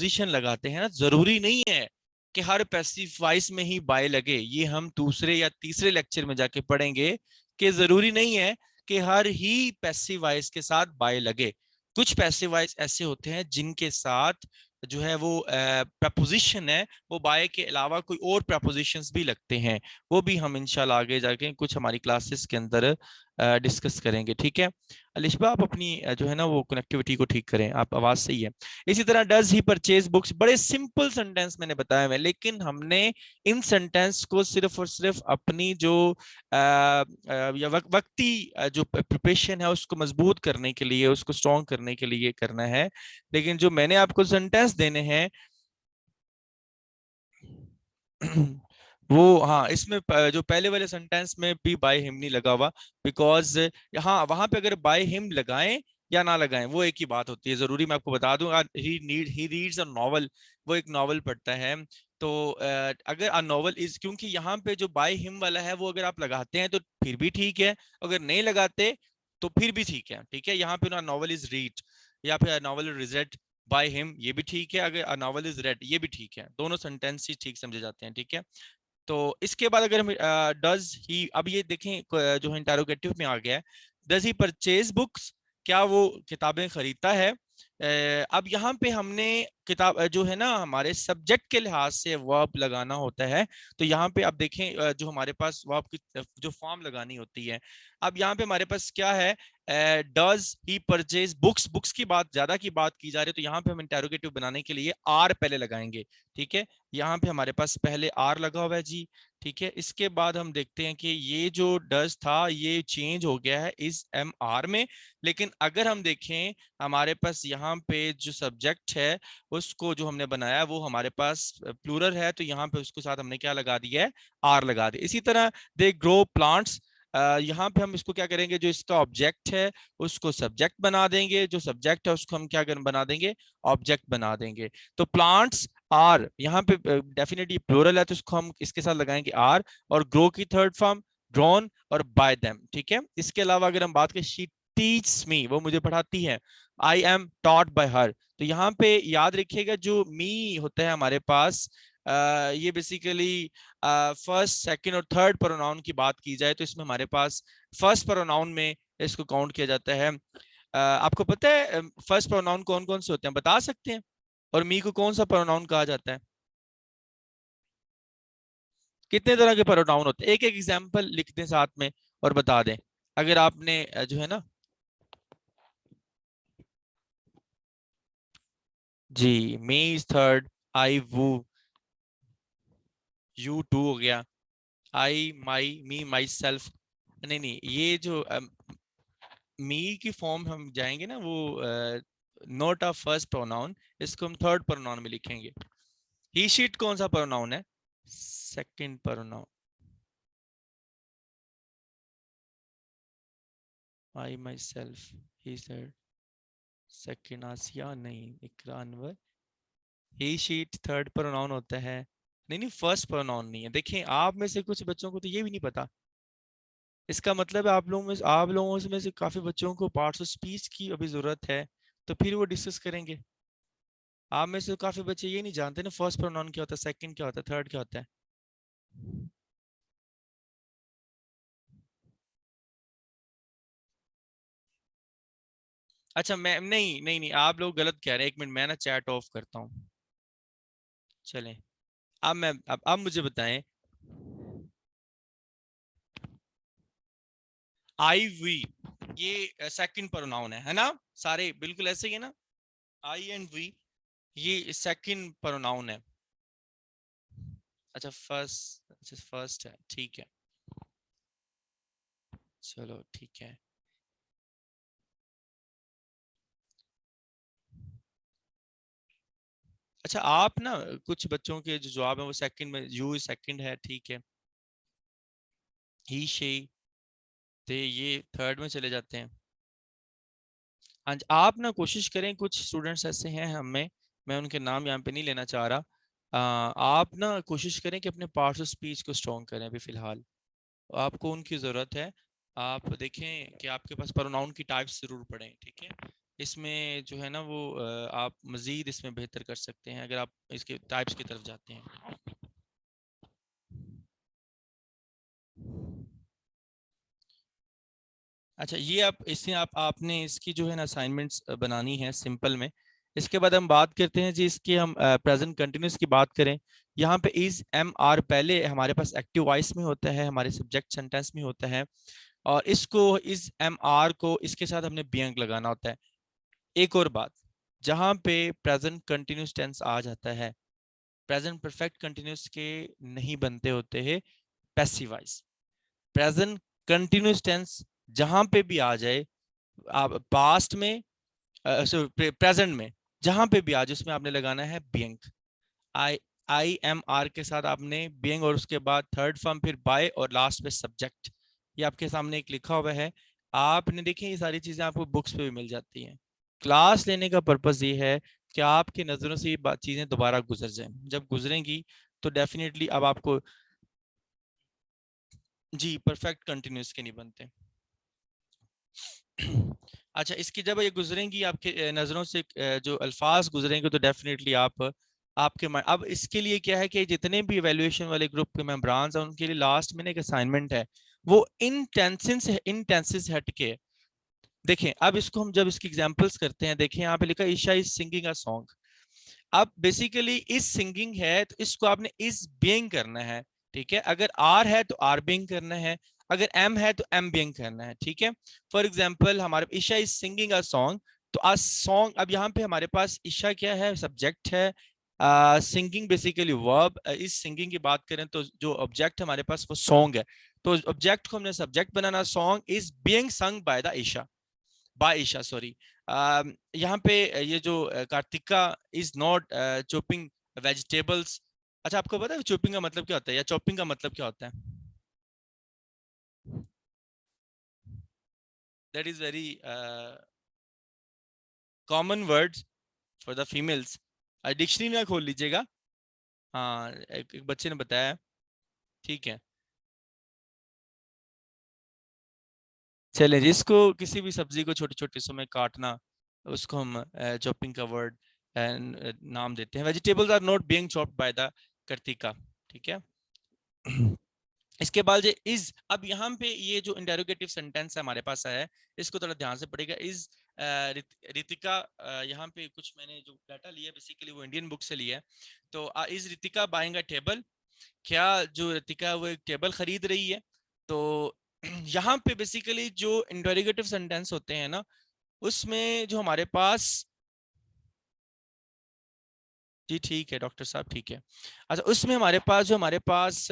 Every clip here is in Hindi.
प्रपोजिशन लगाते हैं ना, जरूरी नहीं है कि हर पैसिव वॉइस में ही बाय लगे। ये हम दूसरे या तीसरे लेक्चर में जाके पढ़ेंगे कि जरूरी नहीं है कि हर ही पैसिव वॉइस के साथ बाय लगे। कुछ पैसिव वॉइस ऐसे होते हैं जिनके साथ जो है वो प्रपोजिशन है वो बाय के अलावा कोई और प्रपोजिशंस भी लगते हैं। वो भी हम इंशाल्लाह आगे जाके कुछ हमारी क्लासेस के अंदर डिस्कस करेंगे। ठीक है अलिशबा, आप अपनी जो है ना वो कनेक्टिविटी को ठीक करें, आप आवाज सही है। इसी तरह डज ही परचेज बुक्स, बड़े सिंपल सेंटेंस मैंने बताया हुआ है, लेकिन हमने इन सेंटेंस को सिर्फ और सिर्फ अपनी जो या वक्ती जो प्रिपरेशन है उसको मजबूत करने के लिए, उसको स्ट्रॉन्ग करने के लिए करना है। लेकिन जो मैंने आपको सेंटेंस देने हैं वो, हाँ इसमें जो पहले वाले सेंटेंस में भी बाय हिम नहीं लगा हुआ, बिकॉज हाँ वहां पे अगर बाय हिम लगाएं या ना लगाएं वो एक ही बात होती है। जरूरी मैं आपको बता दूं, ही रीड्स अ नॉवल, वो एक नॉवल पढ़ता है। तो अगर अ नॉवल इज, क्योंकि यहाँ पे जो बाय हिम वाला है वो अगर आप लगाते हैं तो फिर भी ठीक है, अगर नहीं लगाते तो फिर भी ठीक है। ठीक है, यहाँ पे ना नॉवल इज रीड या फिर novel is red by him, ये भी ठीक है। अगर अ नॉवल इज रेड ये भी ठीक है, दोनों सेंटेंस ही ठीक समझे जाते हैं। ठीक है, तो इसके बाद अगर हम डज ही, अब ये देखें जो है इंटरोगेटिव में आ गया है, डज ही परचेज बुक्स, क्या वो किताबें खरीदता है। अब यहाँ पे हमने किताब जो है ना हमारे सब्जेक्ट के लिहाज से वर्ब लगाना होता है। तो यहाँ पे अब देखें जो हमारे पास वर्ब की जो फॉर्म लगानी होती है, अब यहाँ पे हमारे पास क्या है, does he purchase books, books की बात ज्यादा की बात की जा रही है, तो यहाँ पे हम इंटेरोगेटिव बनाने के लिए आर पहले लगाएंगे। ठीक है, यहाँ पे हमारे पास पहले आर लगा हुआ है जी। ठीक है, इसके बाद हम देखते हैं कि ये जो डज था ये चेंज हो गया है इस एम आर में। लेकिन अगर हम देखें हमारे पास यहाँ पे जो सब्जेक्ट है उसको जो हमने बनाया वो हमारे पास प्लूरल है, तो यहाँ पे उसके साथ हमने क्या लगा दिया है, आर लगा दिया। इसी तरह दे ग्रो प्लांट्स, यहाँ पे हम इसको क्या करेंगे, जो इसका ऑब्जेक्ट है उसको सब्जेक्ट बना देंगे, जो सब्जेक्ट है उसको हम क्या बना देंगे, ऑब्जेक्ट बना देंगे। तो प्लांट्स आर, यहाँ पे डेफिनेटली प्लूरल है तो इसको हम इसके साथ लगाएंगे आर, और ग्रो की थर्ड फॉर्म ड्रॉन और बाय देम। ठीक है, इसके अलावा अगर हम बात करें शी टीच मी, वो मुझे पढ़ाती है, I am taught by her. तो यहाँ पे याद रखिएगा जो मी होता है हमारे पास, ये बेसिकली फर्स्ट सेकंड और थर्ड प्रोनाउन की बात की जाए तो इसमें हमारे पास फर्स्ट प्रोनाउन में इसको काउंट किया जाता है। आपको पता है फर्स्ट प्रोनाउन कौन कौन से होते हैं, बता सकते हैं? और मी को कौन सा प्रोनाउन कहा जाता है? कितने तरह के प्रोनाउन होते हैं, एक एक एग्जांपल लिख दें साथ में और बता दें। अगर आपने जो है ना जी, me is third, I we, you two हो गया, आई माई मी माई सेल्फ। नहीं नहीं, ये जो मी की फॉर्म हम जाएंगे ना वो नोट ऑफ फर्स्ट प्रोनाउन, इसको हम थर्ड प्रोनाउन में लिखेंगे। ही शीट कौन सा प्रोनाउन है, second pronoun. I myself, he said, second Asiya नहीं, Iqra Anwar. He she it third pronoun होता है। नहीं नहीं, फर्स्ट प्रोनाउन नहीं है। देखें आप में से कुछ बच्चों को तो ये भी नहीं पता, इसका मतलब है आप लोगों में से काफी बच्चों को पार्ट्स ऑफ स्पीच की अभी जरूरत है, तो फिर वो डिस्कस करेंगे। आप में से काफी बच्चे ये नहीं जानते ना फर्स्ट प्रोनाउन क्या होता है, सेकंड क्या होता है, थर्ड क्या होता है। अच्छा, मैं नहीं नहीं नहीं, आप लोग गलत कह रहे हैं, एक मिनट मैं ना चैट ऑफ करता हूँ। चलें, अब मैं अब मुझे बताएं, आई वी ये सेकंड प्रोनाउन है ना, सारे बिल्कुल ऐसे ही है ना, आई एंड वी ये सेकंड प्रोनाउन है। अच्छा फर्स्ट है, ठीक है, चलो ठीक है। अच्छा आप ना, कुछ बच्चों के जो जवाब है वो सेकंड में, यू सेकंड है, ठीक है, ही शी दे ये थर्ड में चले जाते हैं। हाँ जी, आप ना कोशिश करें, कुछ स्टूडेंट्स ऐसे हैं हमें, मैं उनके नाम यहाँ पे नहीं लेना चाह रहा, आप ना कोशिश करें कि अपने पार्ट्स ऑफ स्पीच को स्ट्रॉन्ग करें अभी फिलहाल, आपको उनकी ज़रूरत है। आप देखें कि आपके पास प्रोनाउन की टाइप्स जरूर पढ़ें। ठीक है, इसमें जो है ना वो आप मजीद इसमें बेहतर कर सकते हैं अगर आप इसके टाइप्स की तरफ जाते हैं। अच्छा, ये आप इससे आप आपने इसकी जो है ना असाइनमेंट्स बनानी है सिंपल में। इसके बाद हम बात करते हैं जी इसकी, हम प्रेजेंट कंटिन्यूस की बात करें। यहाँ पे इज एम आर पहले हमारे पास एक्टिव वॉइस में होता है, हमारे सब्जेक्ट सेंटेंस में होता है, और इसको इस एम आर को इसके साथ हमने बियंग लगाना होता है। एक और बात, जहां पे प्रेजेंट कंटिन्यूस टेंस आ जाता है, प्रेजेंट परफेक्ट कंटिन्यूस के नहीं बनते होते हैं passive voice. Present continuous tense जहां पे भी आ जाए, आप पास्ट में प्रेजेंट में जहां पे भी आ जाए, उसमें आपने लगाना है बियंग। आई आई एम आर के साथ आपने बियंग, और उसके बाद थर्ड फॉर्म, फिर बाय, और लास्ट में सब्जेक्ट। ये आपके सामने एक लिखा हुआ है, आपने देखिए ये सारी चीजें आपको बुक्स पे भी मिल जाती हैं। क्लास लेने का पर्पस ये है कि आपकी नजरों से ये चीजें दोबारा गुजर जाएं। जब गुजरेंगी तो डेफिनेटली अब आपको जी परफेक्ट कंटिन्यूस के नहीं बनते। अच्छा, इसकी जब ये गुजरेंगी आपके नजरों से, जो अल्फाज गुजरेंगे, तो डेफिनेटली आप आपके अब इसके लिए क्या है कि जितने भी इवैल्यूएशन वाले ग्रुप के मेंबरान्स हैं उनके लिए लास्ट में एक असाइनमेंट है, वो इन टेंसेस हट के। देखें अब इसको हम जब इसकी एग्जांपल्स करते हैं, देखें यहाँ पे लिखा Isha is singing a song. अब बेसिकली इज सिंगिंग है तो इसको आपने इज बीइंग करना है, ठीक है। अगर आर है तो आर बीइंग करना है, अगर एम है तो एम बीइंग करना है, ठीक है। फॉर एग्जांपल हमारे Isha is singing a song, तो आ सॉन्ग, अब यहाँ पे हमारे पास ईशा क्या है, सब्जेक्ट है, सिंगिंग बेसिकली वर्ब। इस सिंगिंग की बात करें तो जो ऑब्जेक्ट हमारे पास वो सॉन्ग है, तो ऑब्जेक्ट को हमने सब्जेक्ट बनाना, song is being sung by the Isha, by Isha sorry. यहाँ पे ये जो Kartika is not chopping vegetables. अच्छा, आपको पता है चॉपिंग का मतलब क्या होता है, या चॉपिंग का मतलब क्या होता है? That is very common words for the females. Dictionary में खोल लीजिएगा। हाँ, एक बच्चे ने बताया, ठीक है। चलें जी, इसको किसी भी सब्जी को छोटे छोटे हिस्सों में काटना, उसको हम चॉपिंग का वर्ड नाम देते हैं। Vegetables are not being chopped by the Kartika, ठीक है। इसके बाद ये इज, अब यहाँ पे ये जो इंटेरोगेटिव सेंटेंस है हमारे पास है, इसको थोड़ा ध्यान से पढ़ेगा। इज रितिका, यहाँ पे कुछ मैंने जो डाटा लिया बेसिकली वो इंडियन बुक से लिया है। तो is Ritika buying a table, क्या जो रितिका वो एक टेबल खरीद रही है? तो यहाँ पे बेसिकली जो इंटेरोगेटिव सेंटेंस होते हैं ना, उसमें जो हमारे पास, जी ठीक है डॉक्टर साहब, ठीक है। अच्छा, उसमें हमारे पास जो हमारे पास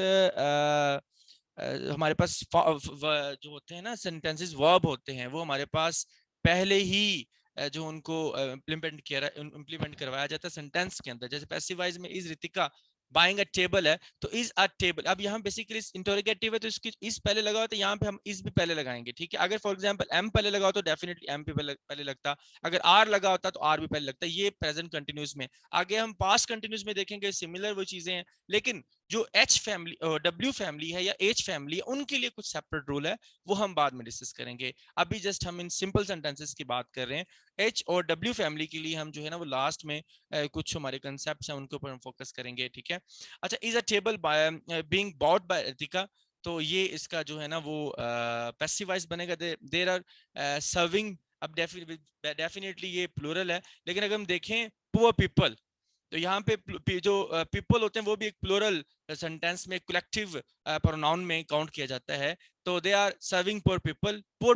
हमारे पास जो होते हैं ना सेंटेंसेस, वर्ब होते हैं, वो हमारे पास पहले ही जो उनको इम्प्लीमेंट करवाया जाता है सेंटेंस के अंदर। जैसे पैसिवाइज में is Ritika buying a table है, तो इज अ टेबल। अब यहाँ बेसिकली इंटरोगेटिव है तो इसकी इस पहले लगा हुआ, तो यहाँ पे हम इस भी पहले लगाएंगे, ठीक है। अगर फॉर एग्जांपल एम पहले लगा हो तो डेफिनेटली एम पे पहले लगता, अगर आर लगा होता तो आर भी पहले लगता। ये प्रेजेंट कंटिन्यूस में। आगे हम पास्ट कंटिन्यूस में देखेंगे सिमिलर वो चीजें हैं, लेकिन जो एच फैमिली, डब्ल्यू फैमिली है या एच फैमिली है, उनके लिए कुछ सेपरेट रूल है, वो हम बाद में डिस्कस करेंगे। अभी जस्ट हम इन सिंपल सेंटेंसेस की बात कर रहे हैं। एच और डब्ल्यू फैमिली के लिए हम जो है ना वो लास्ट में कुछ हमारे कंसेप्ट हैं उनके ऊपर हम फोकस करेंगे, ठीक है। अच्छा, is a table by being bought by Ritika, तो ये इसका जो है ना वो पैसिवाइज बनेगा। देयर आर सर्विंग, अब डेफिनेटली ये प्लूरल है, लेकिन अगर हम देखें पुअर पीपल, तो यहाँ पे जो पीपल होते हैं वो भी एक प्लूरल सेंटेंस में कलेक्टिव प्रोनाउन में काउंट किया जाता है। तो they are serving poor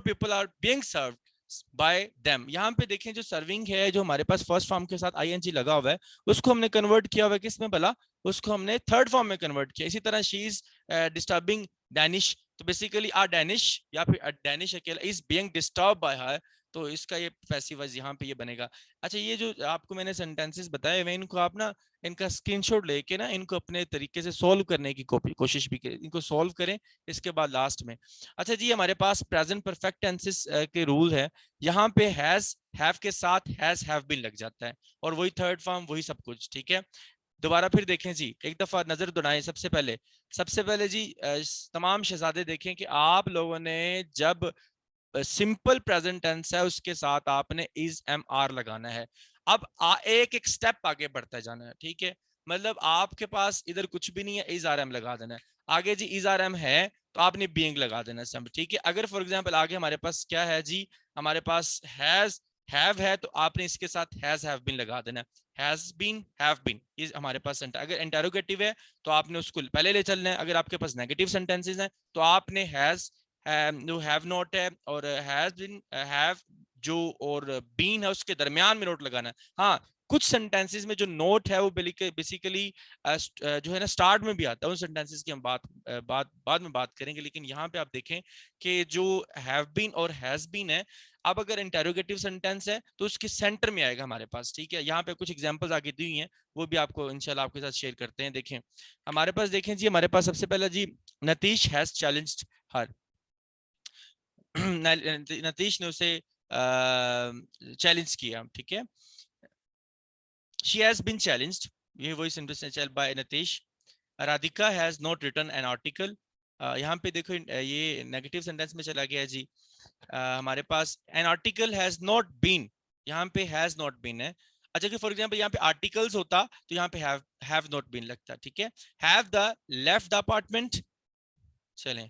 people are being served by them. यहाँ पे देखें जो सर्विंग है, जो हमारे पास फर्स्ट फॉर्म के साथ आईएनजी लगा हुआ है, उसको हमने कन्वर्ट किया हुआ है किस में भला? उसको हमने थर्ड फॉर्म में कन्वर्ट किया। इसी तरह शी इज डिस्टर्बिंग डैनिश, तो बेसिकली आ डैनिश या फिर डैनिश अकेला is being disturb by her, तो इसका ये पैसिव वॉइस यहाँ पे ये बनेगा। अच्छा, ये जो आपको मैंने सेंटेंसेस बताए हुए, इनको आप ना इनका स्क्रीनशॉट लेके ना इनको अपने तरीके से सोल्व करने की कोशिश भी करें, इनको सोल्व करें इसके बाद लास्ट में। अच्छा जी, हमारे पास प्रेजेंट परफेक्ट टेंसेस के रूल है। यहाँ पे हैज हैव के साथ हैज हैव बीन लग जाता है, और वही थर्ड फॉर्म वही सब कुछ, ठीक है। दोबारा फिर देखें जी, एक दफा नजर दौड़ाएं। सबसे पहले जी तमाम शहजादे देखें कि आप लोगों ने जब सिंपल प्रेजेंट टेंस है उसके साथ आपने इज एम आर लगाना है। अब एक एक स्टेप आगे बढ़ता जाना है, ठीक है। मतलब आपके पास इधर कुछ भी नहीं है, इज आर एम लगा देना है। आगे जी इज आर एम है तो आपने बीइंग लगा देना है, ठीक है। अगर फॉर एग्जांपल आगे हमारे पास क्या है जी, हमारे पास हैज हैव है तो आपने इसके साथ हैज हैव बीन लगा देना है। हैज बीन हैव बीन ये हमारे पास अगर इंटेरोगेटिव है तो आपने उसको पहले ले चलना है। अगर आपके पास नेगेटिव सेंटेंसेस हैं तो आपने हैज जो हैव नोट है और हैज बीन हैव जो और बीन है उसके दरमियान में नोट लगाना है। हाँ, कुछ सेंटेंसेस में जो नोट है वो बेसिकली जो है ना स्टार्ट में भी आता है। उन सेंटेंसेस की हम बाद में बात करेंगे। लेकिन यहाँ पे आप देखें कि जो हैव बीन और हैज बीन है, अब अगर इंटेरोगेटिव सेंटेंस है तो उसके सेंटर में आएगा हमारे पास, ठीक है। यहाँ पे कुछ एग्जांपल्स आगे दी हुई हैं, वो भी आपको इंशाल्लाह आपके साथ शेयर करते हैं। देखें हमारे पास, देखें जी हमारे पास सबसे पहला जी नतीश हैज चैलेंज्ड हर। नतीश ने उसे चैलेंज किया, ठीक है। शी हैज बीन चैलेंज्ड, ये वही सेंटेंस है by Natish. Radhika has not written an article. यहाँ पे देखो ये नेगेटिव सेंटेंस में चला गया जी। हमारे पास an article has not been, यहाँ पे हैज नॉट बीन है। अच्छा कि फॉर एग्जांपल यहाँ पे आर्टिकल्स होता तो यहाँ पे हैव नॉट बीन लगता, ठीक है। Have the left the apartment. चलें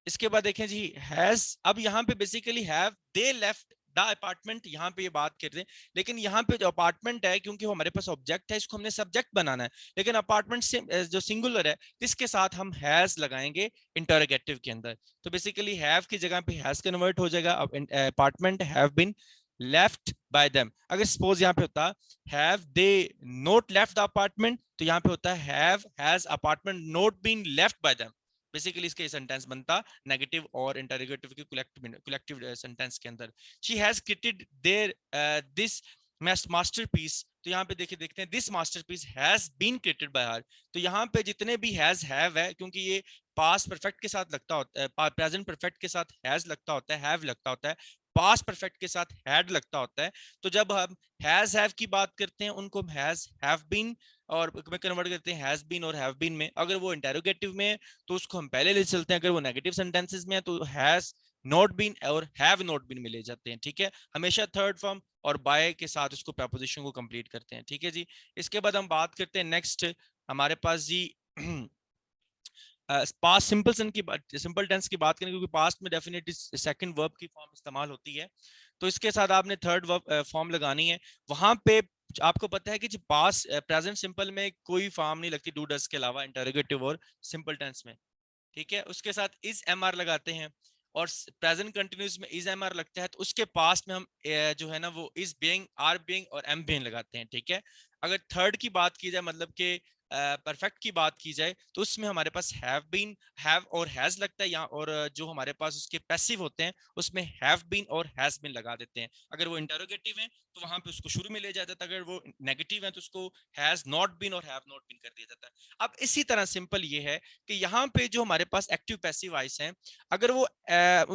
इसके बाद देखें जी हैज, अब यहाँ पे basically have they left the apartment, यहाँ पे ये बात कर रहे हैं। लेकिन यहाँ पे जो अपार्टमेंट है, क्योंकि वो हमारे पास ऑब्जेक्ट है, इसको हमने सब्जेक्ट बनाना है। लेकिन अपार्टमेंट से जो सिंगुलर है इसके साथ हम हैज लगाएंगे इंटरोगेटिव के अंदर। तो बेसिकली हैव की जगह पे हैज कन्वर्ट हो जाएगा। Apartment have been left by them. अगर सपोज यहाँ पे होता have they not left the apartment तो यहाँ पे होता है have has apartment not been left by them. Basically इसका सेंटेंस बनता नेगेटिव और इंटरोगेटिव के कलेक्टिव सेंटेंस के अंदर। She has created there this masterpiece, तो यहाँ पे देखिए देखते हैं this masterpiece has been created by her. तो यहाँ पे जितने भी हैज हैव है, क्योंकि ये पास्ट परफेक्ट के साथ लगता होता है, प्रेजेंट परफेक्ट के साथ हैज लगता होता है, हैव लगता होता है, पास्ट परफेक्ट के साथ हैड लगता होता है। तो जब हम हैज हैव की बात करते हैं उनको हैज हैव बीन और में कन्वर्ट करते हैं हैज बीन और हैव बीन में। अगर वो इंटेरोगेटिव में है तो उसको हम पहले ले चलते हैं। अगर वो नेगेटिव सेंटेंसेस में है तो हैज नॉट बीन और हैव नॉट बीन में ले जाते हैं, ठीक है। हमेशा थर्ड फॉर्म और बाय के साथ उसको प्रपोजिशन को कंप्लीट करते हैं, ठीक है जी। इसके बाद हम बात करते हैं नेक्स्ट हमारे पास जी पास्ट सिंपल टेंस की बात करें, क्योंकि पास्ट में डेफिनेटली सेकंड वर्ब की फॉर्म इस्तेमाल होती है। तो इसके साथ आपने थर्ड वर्ब फॉर्म लगानी है। वहां पे आपको पता है कि जो पास्ट प्रेजेंट सिंपल में कोई फॉर्म नहीं लगती डू डस के अलावा इंटरोगेटिव और सिंपल टेंस में, ठीक है। उसके साथ इज एम आर लगाते हैं और प्रेजेंट कंटिन्यूस में इज एम आर लगता है तो उसके पास्ट में हम जो है ना वो इज बीइंग आर बीइंग और एम बीइंग लगाते हैं, ठीक है। अगर थर्ड की बात की जाए, मतलब कि परफेक्ट की बात की जाए, तो उसमें हमारे पास हैव बीन हैव और हैज लगता है यहाँ। और जो हमारे पास उसके पैसिव होते हैं उसमें हैव बीन और हैज बीन लगा देते हैं। अगर वो इंटरोगेटिव है तो वहां पे उसको शुरू में ले जाया जाता है। अगर वो नेगेटिव है तो उसको हैज नॉट बीन और हैव नॉट बीन कर दिया जाता है। अब इसी तरह सिंपल ये है कि यहाँ पे जो हमारे पास एक्टिव पैसिव वॉइस हैं, अगर वो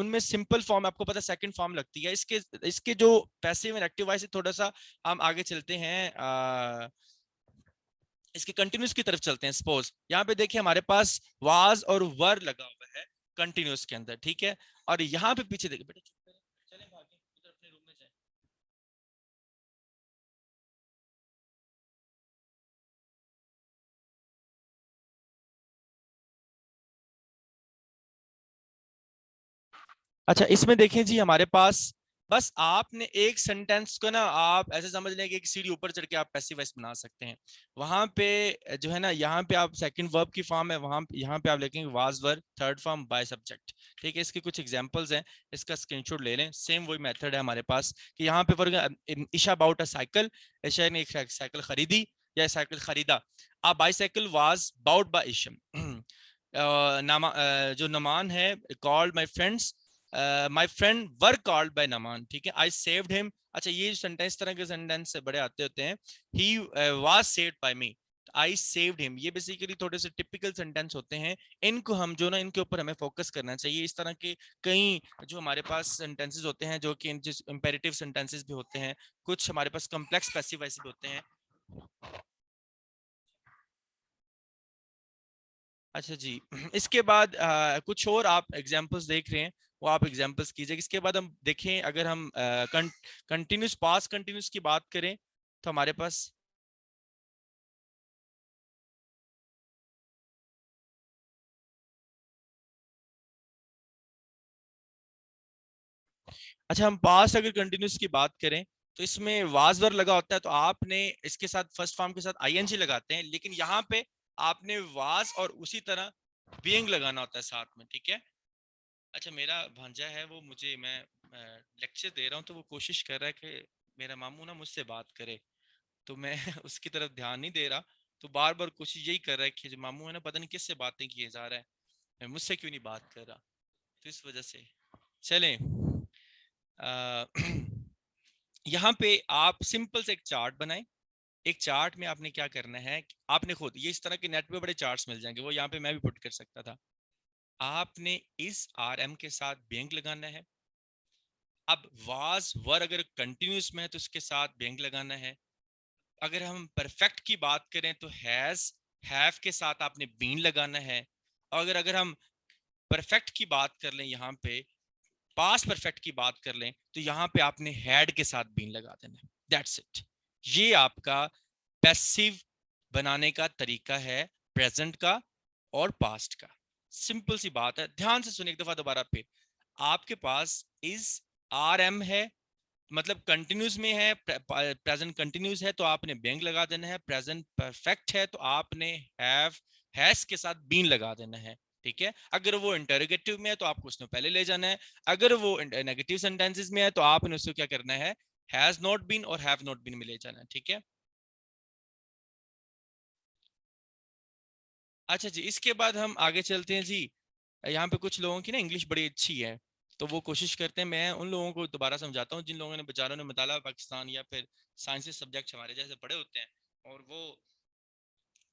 उनमें सिंपल फॉर्म आपको पता है सेकंड फॉर्म लगती है। इसके इसके जो पैसिव एंड एक्टिव वॉइस है, थोड़ा सा हम आगे चलते हैं, इसके कंटिन्यूस की तरफ चलते हैं। सपोज यहाँ पे देखिए हमारे पास वाज और वर लगा हुआ है कंटिन्यूस के अंदर, ठीक है। और यहाँ पे पीछे देखिए बेटा, चले भागे उधर अपने रूम में जाए। अच्छा इसमें देखें जी हमारे पास बस आपने एक सेंटेंस को ना आप ऐसे समझ लें कि एक सीढ़ी ऊपर चढ़ के आप पैसिव वॉइस बना सकते हैं। वहां पे जो है ना, यहाँ पे आप सेकंड वर्ब की फॉर्म है, वहां यहाँ पे आप लिखेंगे was were, third form by subject, ठीक है। इसके कुछ एग्जांपल्स हैं, इसका स्क्रीनशॉट ले लें। सेम वही मेथड है हमारे पास कि यहाँ पे for Isha about a cycle, Isha ने एक साइकिल खरीदी या साइकिल खरीदा। A bicycle was bought by Isha. जो नमान है called my friends, my friend were called by Naman, ठीक है। I saved him. अच्छा ये सेंटेंस तरह के सेंटेंस से बड़े आते होते हैं। He was saved by me, I saved him, ये बेसिकली थोड़े से टिपिकल सेंटेंस होते हैं। इनको हम जो ना इनके ऊपर हमें फोकस करना चाहिए। इस तरह के कई जो हमारे पास सेंटेंसेस होते हैं जो कि इंपेरेटिव सेंटेंसेस भी होते हैं, कुछ हमारे पास कॉम्प्लेक्स पैसिव वॉइस भी होते हैं। अच्छा जी, इसके बाद कुछ और आप एग्जांपल्स देख रहे हैं वो आप एग्जांपल्स कीजिए। इसके बाद हम देखें, अगर हम कंटिन्यूस पास्ट कंटिन्यूस की बात करें तो हमारे पास, अच्छा हम पास्ट अगर कंटिन्यूस की बात करें तो इसमें वाज वर लगा होता है, तो आपने इसके साथ फर्स्ट फॉर्म के साथ आईएनजी लगाते हैं, लेकिन यहाँ पे आपने वाज और उसी तरह बीइंग लगाना होता है साथ में, ठीक है। अच्छा मेरा भांजा है वो, मुझे मैं लेक्चर दे रहा हूँ तो वो कोशिश कर रहा है कि मेरा मामू ना मुझसे बात करे, तो मैं उसकी तरफ ध्यान नहीं दे रहा, तो बार बार कोशिश यही कर रहा है कि जो मामू है ना पता नहीं किससे बातें किए जा रहा है, मुझसे क्यों नहीं बात कर रहा, तो इस वजह से चलें। यहाँ पे आप सिंपल से एक चार्ट बनाएं। एक चार्ट में आपने क्या करना है, आपने खुद ये इस तरह के नेट पे बड़े चार्ट्स मिल जाएंगे, वो यहाँ पे मैं भी पुट कर सकता था। आपने इस आर एम के साथ बेंग लगाना है। अब वाज वर अगर कंटिन्यूस में है तो उसके साथ बेंग लगाना है। अगर हम परफेक्ट की बात करें तो हैज हैव के साथ आपने बीन लगाना है। और अगर अगर हम परफेक्ट की बात कर लें, यहाँ पे पास्ट परफेक्ट की बात कर लें, तो यहाँ पे आपने हैड के साथ बीन लगा देना है। That's it. ये आपका पैसिव बनाने का तरीका है प्रेजेंट का और पास्ट का। सिंपल सी बात है, ध्यान से सुनिए एक दफा दोबारा फिर। आपके पास इज आर एम है, मतलब कंटिन्यूस में है, प्रेजेंट कंटिन्यूस है तो आपने बेंग लगा देना है। प्रेजेंट परफेक्ट है तो आपने हैव हैज के साथ बीन लगा देना है, ठीक है। अगर वो इंटरोगेटिव में है तो आपको उसमें पहले ले जाना है। अगर वो नेगेटिव सेंटेंसेस में है तो आपने उसको क्या करना है, हैज नॉट बीन और हैव नॉट बीन में ले जाना है, ठीक है। अच्छा जी, इसके बाद हम आगे चलते हैं जी। यहाँ पे कुछ लोगों की ना इंग्लिश बड़ी अच्छी है, तो वो कोशिश करते हैं, मैं उन लोगों को दोबारा समझाता हूँ जिन लोगों ने बेचारों ने मुताला पाकिस्तान या फिर साइंसेस सब्जेक्ट हमारे जैसे पढ़े होते हैं, और वो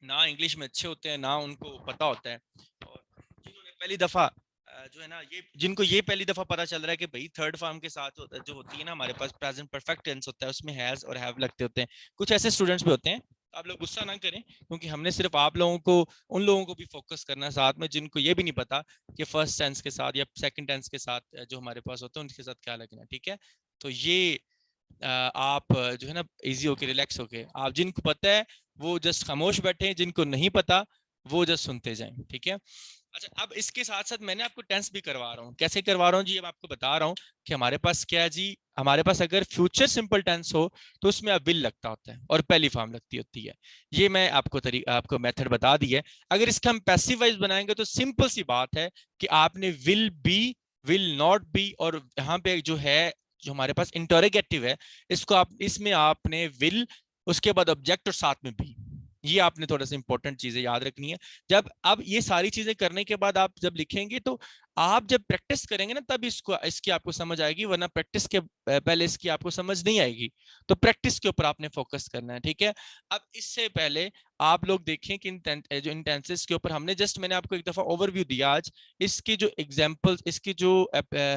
ना इंग्लिश में अच्छे होते हैं ना उनको पता होता है। और जिन्होंने पहली दफा जो है ना, ये जिनको ये पहली दफा पता चल रहा है कि भाई थर्ड फॉर्म के साथ जो होती है ना हमारे पास प्रेजेंट परफेक्ट टेंस होता है, उसमें हैज और हैव लगते होते हैं। कुछ ऐसे स्टूडेंट्स भी होते हैं, तो आप लोग गुस्सा ना करें, क्योंकि हमने सिर्फ आप लोगों को, उन लोगों को भी फोकस करना है साथ में जिनको ये भी नहीं पता कि फर्स्ट टेंस के साथ या सेकंड टेंस के साथ जो हमारे पास होते हैं उनके साथ क्या लगना है, ठीक है। तो ये आप जो है ना इजी होके रिलैक्स होके, आप जिनको पता है वो जस्ट खामोश बैठे, जिनको नहीं पता वो जस्ट सुनते जाएं, ठीक है। अच्छा अब इसके साथ साथ मैंने आपको टेंस भी करवा रहा हूँ। कैसे करवा रहा हूँ जी, अब आपको बता रहा हूँ कि हमारे पास क्या है जी, हमारे पास अगर फ्यूचर सिंपल टेंस हो तो उसमें अब विल लगता होता है और पहली फॉर्म लगती होती है। ये मैं आपको आपको मेथड बता दी है। अगर इसका हम पैसिव वाइज बनाएंगे तो सिंपल सी बात है कि आपने will be, will not be, और यहाँ पे जो है जो हमारे पास इंटरोगेटिव है, इसको आप इसमें आपने विल, उसके बाद ऑब्जेक्ट और साथ में बी, ये आपने थोड़ा सा इंपॉर्टेंट चीजें याद रखनी है। जब अब ये सारी चीजें करने के बाद आप जब लिखेंगे तो आप जब प्रैक्टिस करेंगे ना तब इसको इसकी आपको समझ आएगी, वरना प्रैक्टिस के पहले इसकी आपको समझ नहीं आएगी। तो प्रैक्टिस के ऊपर आपने फोकस करना है, ठीक है। अब इससे पहले आप लोग देखें कि जो इंटेंसेस के ऊपर हमने जस्ट मैंने आपको एक दफा ओवरव्यू दिया आज, इसकी जो एग्जांपल्स, इसकी जो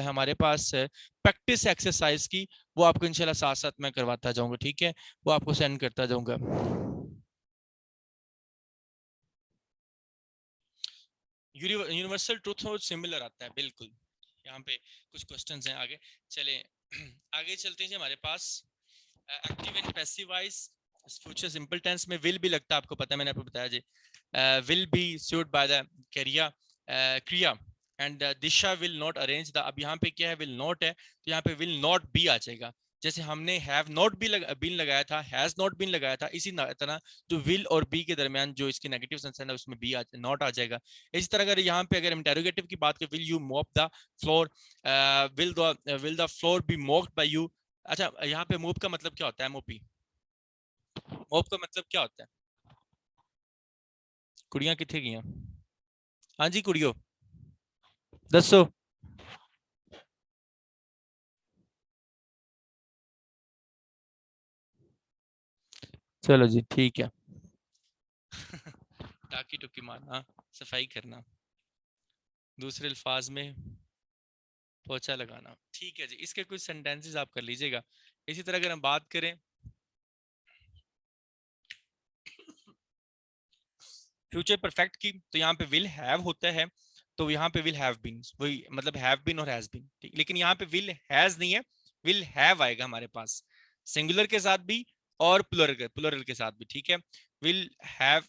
हमारे पास प्रैक्टिस एक्सरसाइज की, वो आपको इंशाल्लाह साथ साथ मैं करवाता जाऊंगा, ठीक है। वो आपको सेंड करता जाऊंगा। यूनिवर्सल ट्रूथ और सिमिलर आता है बिल्कुल। यहाँ पे कुछ क्वेश्चंस हैं आगे, चले आगे चलते हैं जी। हमारे पास active and passive voice future simple tense में विल भी लगता है, आपको पता है मैंने आपको बताया जी। Will be sued by the Kriya, Kriya, and Disha will not arrange the. अब यहाँ पे क्या है, विल नॉट है तो यहाँ पे विल नॉट बी आ जाएगा। जैसे हमने हैव नॉट बीन लगाया था, हैज नॉट बीन लगाया था, इसी तरह जो विल और बी के दरमियान जो इसकी नेगेटिव सेंस है उसमें बी नॉट आ जाएगा। इसी तरह अगर यहाँ पे अगर इंटेरोगेटिव की बात करें, will you mop the floor, will the floor be mopped by you. अच्छा यहाँ पे मूव का मतलब क्या होता है, एमओपी, मूव का मतलब क्या होता है? कुड़ियां कितने गई हैं? हाँ जी कुड़ियों, दसो। चलो जी ठीक है। टाकी टुकी मारना, सफाई करना, दूसरे अल्फाज में पोछा लगाना, ठीक है जी। इसके कुछ सेंटेंसेस आप कर लीजिएगा। इसी तरह अगर हम बात करें फ्यूचर परफेक्ट की, तो यहाँ पे विल हैव होता है, तो यहाँ पे विल हैव बीन, वही मतलब हैव बीन और हैज बीन, ठीक। लेकिन यहाँ पे विल हैज नहीं है, विल हैव आएगा हमारे पास, सिंगुलर के साथ भी और प्लुरल के साथ भी, ठीक है। विल हैव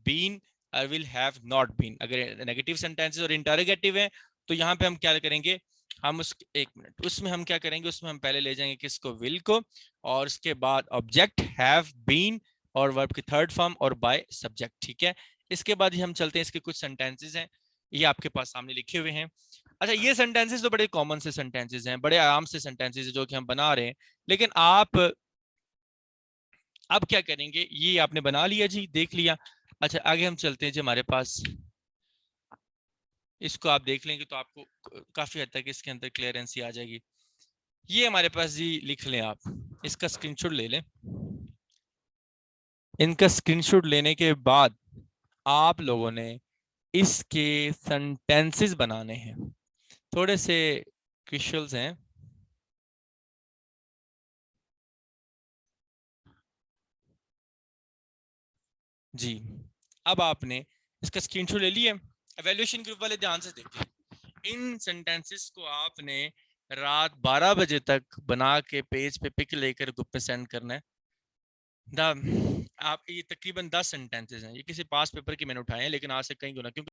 बीन और विल हैव नॉट बीन, अगर नेगेटिव सेंटेंसेस और इंटरोगेटिव है तो यहाँ पे हम क्या करेंगे, हम उस एक मिनट उसमें हम क्या करेंगे, उसमें हम पहले ले जाएंगे किसको, विल को, और उसके बाद ऑब्जेक्ट हैव बीन और वर्ब की थर्ड फॉर्म और बाय सब्जेक्ट, ठीक है। इसके बाद ही हम चलते हैं, इसके कुछ सेंटेंसेस हैं, ये आपके पास सामने लिखे हुए हैं। अच्छा, ये सेंटेंसेस तो बड़े कॉमन से सेंटेंसेस हैं, बड़े आराम से सेंटेंसेस जो कि हम बना रहे हैं, लेकिन आप अब क्या करेंगे, ये आपने बना लिया जी, देख लिया। अच्छा, आगे हम चलते हैं जी, हमारे पास इसको आप देख लेंगे तो आपको काफी हद तक इसके अंदर क्लियरेंस आ जाएगी। ये हमारे पास जी लिख लें, आप इसका स्क्रीनशॉट ले लें। इनका स्क्रीनशॉट लेने के बाद आप लोगों ने इसके सेंटेंसेस बनाने हैं, थोड़े से क्विशल्स हैं जी। अब आपने इसका स्क्रीनशॉट ले लिया, एवेल्यूएशन ग्रुप वाले ध्यान से देखिए, इन सेंटेंसेस को आपने रात 12 बजे तक बना के पेज पे पिक लेकर ग्रुप पे सेंड करना है। आप ये तकरीबन 10 सेंटेंसेस हैं, ये किसी पास पेपर की मैंने उठाए हैं, लेकिन आज से कहीं गुना, क्योंकि